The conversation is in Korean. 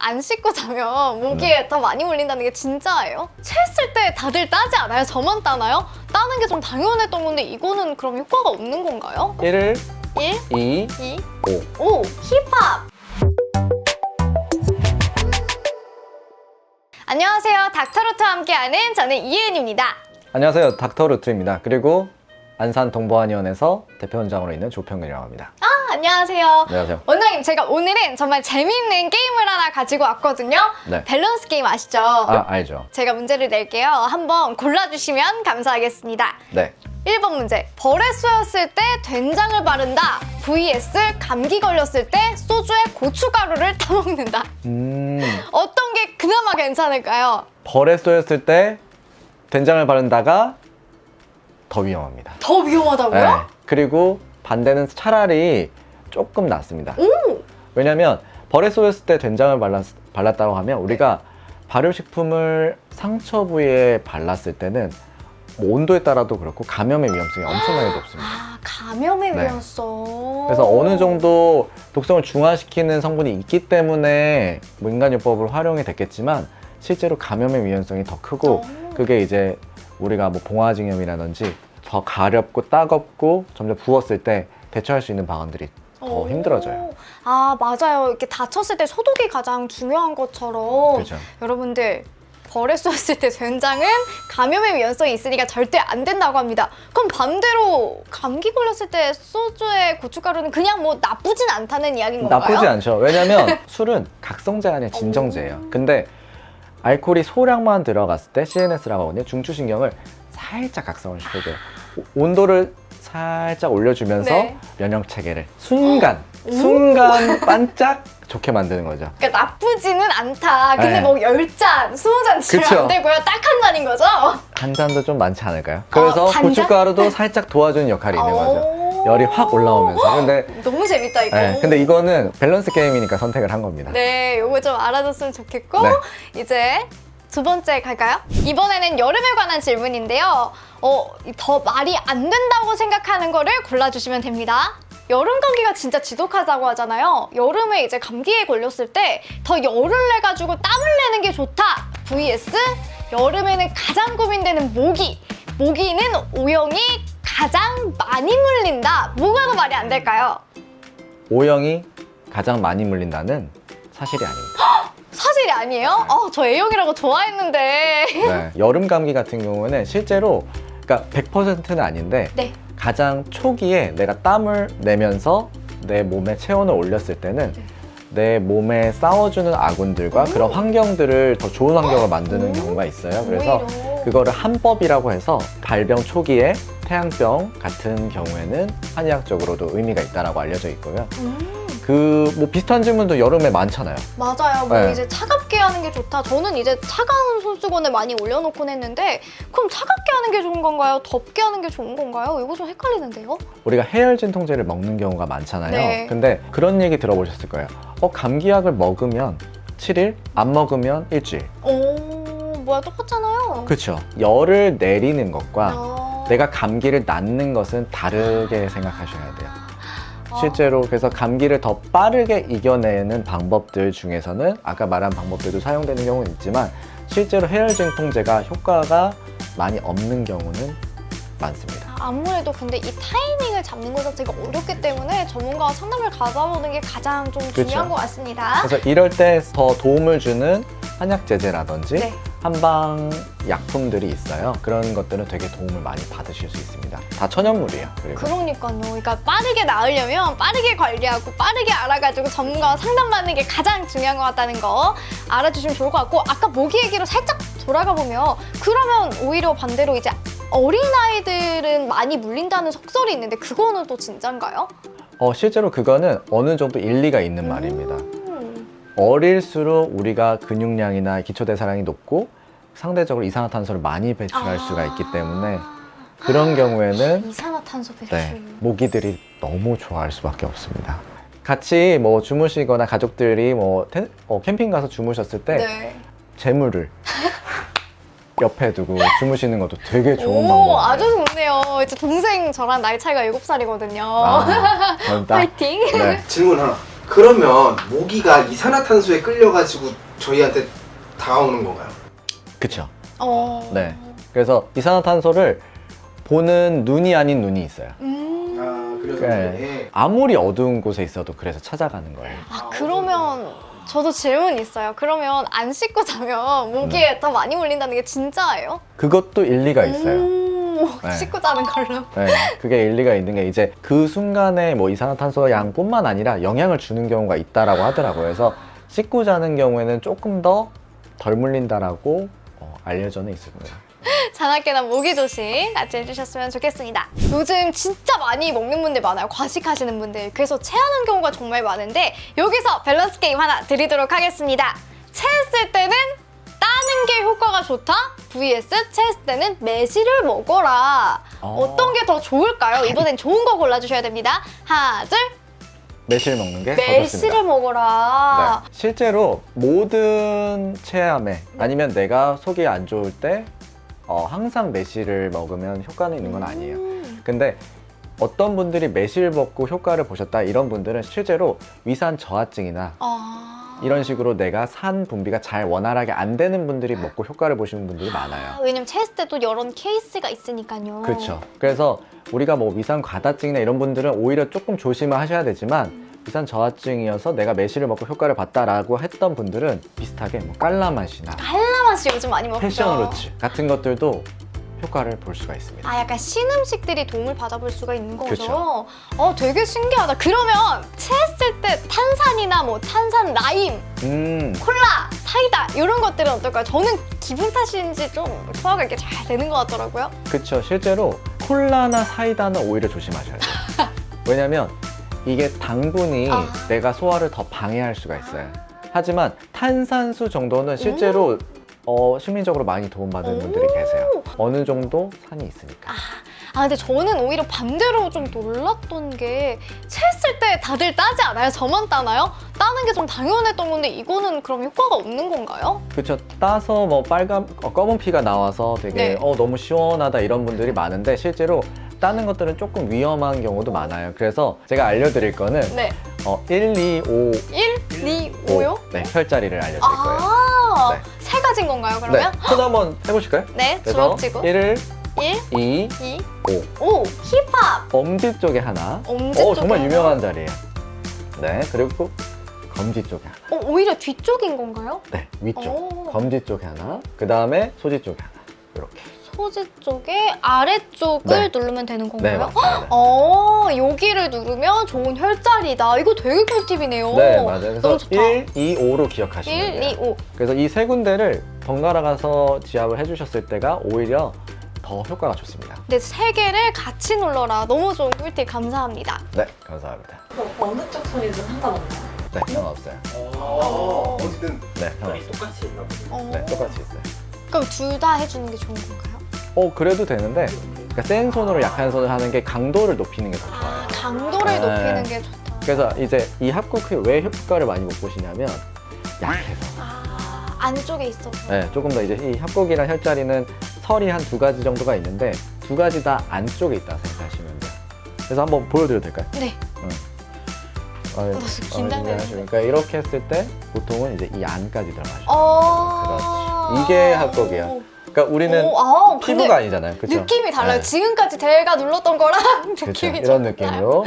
안 씻고 자면 모기에 더 많이 물린다는 게 진짜예요? 체했을 때 다들 따지 않아요? 저만 따나요? 따는 게 좀 당연했던 건데 이거는 그럼 효과가 없는 건가요? 1을 1, 2, 2, 5. 5. 힙합! 안녕하세요. 닥터루트와 함께하는 저는 이은입니다. 안녕하세요. 닥터루트입니다. 그리고 안산동보안위원회에서 대표원장으로 있는 조평근이라고 합니다. 안녕하세요. 안녕하세요. 원장님, 제가 오늘은 정말 재미있는 게임을 하나 가지고 왔거든요. 네. 밸런스 게임 아시죠? 알죠. 제가 문제를 낼게요. 한번 골라주시면 감사하겠습니다. 네. 1번 문제. 벌에 쏘였을 때 된장을 바른다. vs 감기 걸렸을 때 소주에 고춧가루를 타먹는다. 어떤 게 그나마 괜찮을까요? 벌에 쏘였을 때 된장을 바른다가 더 위험합니다. 더 위험하다고요? 네. 그리고 반대는 차라리 조금 낫습니다. 왜냐면 벌에 쏘였을 때 된장을 발랐다고 하면 우리가 발효식품을 상처 부위에 발랐을 때는 뭐 온도에 따라도 그렇고 감염의 위험성이 엄청나게 높습니다. 아, 감염의 네. 위험성. 그래서 어느 정도 독성을 중화시키는 성분이 있기 때문에 뭐 인간요법을 활용이 됐겠지만 실제로 감염의 위험성이 더 크고 그게 이제 우리가 뭐 봉화증염이라든지 더 가렵고 따갑고 점점 부었을 때 대처할 수 있는 방안들이 더 힘들어져요. 아, 맞아요. 이렇게 다쳤을 때 소독이 가장 중요한 것처럼 그렇죠. 여러분들 벌에 쏘였을 때 된장은 감염의 위험성이 있으니까 절대 안 된다고 합니다. 그럼 반대로 감기 걸렸을 때 소주에 고춧가루는 그냥 뭐 나쁘진 않다는 이야기인 건가요? 나쁘지 않죠. 왜냐면 술은 각성제가 아니라 진정제예요. 근데 알코올이 소량만 들어갔을 때 CNS라고 하거든요. 중추신경을 살짝 각성을 시켜줘요. 온도를 살짝 올려주면서 네. 면역 체계를 순간 반짝 좋게 만드는 거죠. 그러니까 나쁘지는 않다. 근데 네. 뭐 10잔, 20잔 드시면 그쵸. 안 되고요. 딱 한 잔인 거죠? 한 잔도 좀 많지 않을까요? 그래서 반잔? 고춧가루도 살짝 도와주는 역할이 있는 거죠. 열이 확 올라오면서. 근데 너무 재밌다 이거. 네, 근데 이거는 밸런스 게임이니까 선택을 한 겁니다. 네, 요거 좀 알아줬으면 좋겠고 네. 이제 두 번째 갈까요? 이번에는 여름에 관한 질문인데요. 더 말이 안 된다고 생각하는 거를 골라주시면 됩니다. 여름 감기가 진짜 지독하다고 하잖아요. 여름에 이제 감기에 걸렸을 때 더 열을 내가지고 땀을 내는 게 좋다. vs 여름에는 가장 고민되는 모기. 모기는 O형이 가장 많이 물린다. 뭐가 더 말이 안 될까요? O형이 가장 많이 물린다는 사실이 아닙니다. 사실이 아니에요? 저 A형이라고 좋아했는데. 네, 여름 감기 같은 경우는 실제로 그러니까 100%는 아닌데 네. 가장 초기에 내가 땀을 내면서 내 몸에 체온을 올렸을 때는 내 몸에 싸워주는 아군들과 그런 환경들을 더 좋은 환경을 만드는 경우가 있어요. 그래서 오히려. 그거를 한법이라고 해서 발병 초기에 태양병 같은 경우에는 한의학적으로도 의미가 있다라고 알려져 있고요. 그 뭐 비슷한 질문도 여름에 많잖아요. 맞아요. 뭐 네. 이제 차갑게 하는 게 좋다. 저는 이제 차가운 손수건을 많이 올려놓곤 했는데 그럼 차갑게 하는 게 좋은 건가요? 덥게 하는 게 좋은 건가요? 이거 좀 헷갈리는데요? 우리가 해열 진통제를 먹는 경우가 많잖아요. 네. 근데 그런 얘기 들어보셨을 거예요. 감기약을 먹으면 7일, 안 먹으면 일주일. 뭐야, 똑같잖아요. 그렇죠. 열을 내리는 것과 아. 내가 감기를 낫는 것은 다르게 생각하셔야 돼요. 실제로 그래서 감기를 더 빠르게 이겨내는 방법들 중에서는 아까 말한 방법들도 사용되는 경우는 있지만 실제로 해열 진통제가 효과가 많이 없는 경우는 많습니다. 아무래도 근데 이 타이밍을 잡는 것 자체가 어렵기 때문에 전문가와 상담을 가져보는 게 가장 좀 중요한 그쵸. 것 같습니다. 그래서 이럴 때 더 도움을 주는 한약제제라든지 네. 한방 약품들이 있어요. 그런 것들은 되게 도움을 많이 받으실 수 있습니다. 다 천연물이에요. 그리고 그러니까요. 그러니까 빠르게 나으려면 빠르게 관리하고 빠르게 알아가지고 전문가와 상담받는 게 가장 중요한 것 같다는 거 알아주시면 좋을 것 같고 아까 모기 얘기로 살짝 돌아가 보면 그러면 오히려 반대로 이제 어린아이들은 많이 물린다는 속설이 있는데 그거는 또 진짠가요? 실제로 그거는 어느 정도 일리가 있는 말입니다. 어릴수록 우리가 근육량이나 기초대사량이 높고 상대적으로 이산화탄소를 많이 배출할 수가 있기 때문에 그런 경우에는 이산화탄소 배출. 네, 모기들이 너무 좋아할 수밖에 없습니다. 같이 뭐 주무시거나 가족들이 캠핑 가서 주무셨을 때 네. 재물을 옆에 두고 주무시는 것도 되게 좋은 오, 방법이에요. 아주 좋네요. 이제 동생 저랑 나이 차이가 7살이거든요. 저는 딱- 파이팅! 네. 질문 하나. 그러면 모기가 이산화탄소에 끌려가지고 저희한테 다가오는 건가요? 그쵸. 어. 네. 그래서 이산화탄소를 보는 눈이 아닌 눈이 있어요. 그래서 네. 아무리 어두운 곳에 있어도 그래서 찾아가는 거예요. 아, 그러면 저도 질문 있어요. 그러면 안 씻고 자면 모기에 더 많이 물린다는 게 진짜예요? 그것도 일리가 있어요. 네. 씻고 자는 걸로. 네, 그게 일리가 있는 게 이제 그 순간에 뭐 이산화탄소 양뿐만 아니라 영향을 주는 경우가 있다라고 하더라고요. 그래서 씻고 자는 경우에는 조금 더 덜 물린다라고 알려져는 있습니다. 자나깨나 모기 조심 같이 해주셨으면 좋겠습니다. 요즘 진짜 많이 먹는 분들 많아요. 과식하시는 분들. 그래서 체하는 경우가 정말 많은데 여기서 밸런스 게임 하나 드리도록 하겠습니다. 체했을 때는 따는 게 효과가 좋다? vs 체했을 때는 매실을 먹어라. 어떤 게 더 좋을까요? 이번엔 좋은 거 골라주셔야 됩니다. 하나, 둘. 매실 먹는 게 더 매실을 좋습니다. 먹어라. 네. 실제로 모든 체함에 아니면 내가 속이 안 좋을 때 항상 매실을 먹으면 효과는 있는 건 아니에요. 근데 어떤 분들이 매실 먹고 효과를 보셨다 이런 분들은 실제로 위산 저하증이나 이런 식으로 내가 산 분비가 잘 원활하게 안 되는 분들이 먹고 효과를 보시는 분들이 많아요. 왜냐면 체했을 때도 여러 케이스가 있으니까요. 그렇죠. 그래서 우리가 뭐 위산 과다증이나 이런 분들은 오히려 조금 조심을 하셔야 되지만 위산 저하증이어서 내가 매실을 먹고 효과를 봤다라고 했던 분들은 비슷하게 뭐 깔라맛이나 깔라맛이 요즘 많이 먹죠. 패션루츠 같은 것들도 효과를 볼 수가 있습니다. 아, 약간 신음식들이 도움을 받아볼 수가 있는 거죠. 그쵸. 되게 신기하다. 그러면 체했을 때 탄산이나 뭐 탄산 라임, 콜라, 사이다 이런 것들은 어떨까요? 저는 기분 탓인지 좀 소화가 이렇게 잘 되는 것 같더라고요. 그쵸. 실제로 콜라나 사이다는 오히려 조심하셔야 돼요. 왜냐면 이게 당분이 내가 소화를 더 방해할 수가 있어요. 하지만 탄산수 정도는 실제로 심리적으로 많이 도움받는 분들이 계세요. 어느 정도 산이 있으니까. 근데 저는 오히려 반대로 좀 놀랐던 게 체했을 때 다들 따지 않아요? 저만 따나요? 따는 게 좀 당연했던 건데 이거는 그럼 효과가 없는 건가요? 그쵸. 따서 뭐 검은 피가 나와서 되게 네. 너무 시원하다 이런 분들이 많은데 실제로 따는 것들은 조금 위험한 경우도 많아요. 그래서 제가 알려드릴 거는 네. 1, 2, 5, 1, 2, 5요? 네, 혈자리를 알려드릴 거예요. 네. 세 가지인 건가요, 네, 그러면? 손 한번 해보실까요? 네, 그래서 주먹쥐고 1을 1, 2, 2, 5 5. 힙합! 엄지 쪽에 하나. 엄지 쪽에 정말 하나? 유명한 자리예요. 네, 그리고 검지 쪽에 하나. 오히려 뒤쪽인 건가요? 네, 위쪽. 오. 검지 쪽에 하나. 그 다음에 소지 쪽에 하나. 이렇게. 소지 쪽에 아래쪽을 네. 누르면 되는 네, 건가요? 맞습니다. 여기를 누르면 좋은 혈자리다. 이거 되게 꿀팁이네요. 네, 맞아요. 그래서 너무 좋다. 1, 2, 5로 기억하시면 1, 돼요. 2, 5. 그래서 이 세 군데를 번갈아 가서 지압을 해주셨을 때가 오히려 더 효과가 좋습니다. 네, 세 개를 같이 눌러라. 너무 좋은 꿀팁 감사합니다. 네, 감사합니다. 어느 쪽 소리든 상관없나요? 네, 상관없어요. 어쨌든 네, 상관없어요. 똑같이 있나 보네. 네, 똑같이 있어요. 그럼 둘 다 해주는 게 좋은 건가요? 그래도 되는데 그러니까 센 손으로 약한 손을 하는 게 강도를 높이는 게 더 좋아요. 강도를 네. 높이는 게 좋다. 그래서 이제 이 합국이 왜 효과를 많이 못 보시냐면 약해서. 안쪽에 있어서. 네, 조금 더 이제 이 합국이랑 혈자리는 설이 한 2가지 정도가 있는데 2가지 다 안쪽에 있다 생각하시면 돼요. 그래서 한번 보여드려도 될까요? 네. 긴장되는데. 그러니까 이렇게 했을 때 보통은 이제 이 안까지 들어가죠. 그렇지. 어. 이게 합국이야. 그러니까 우리는 근데 피부가 아니잖아요. 그렇죠? 느낌이 달라요. 네. 지금까지 제가 눌렀던 거랑 그렇죠. 느낌이 이런 좀 달라요. 느낌으로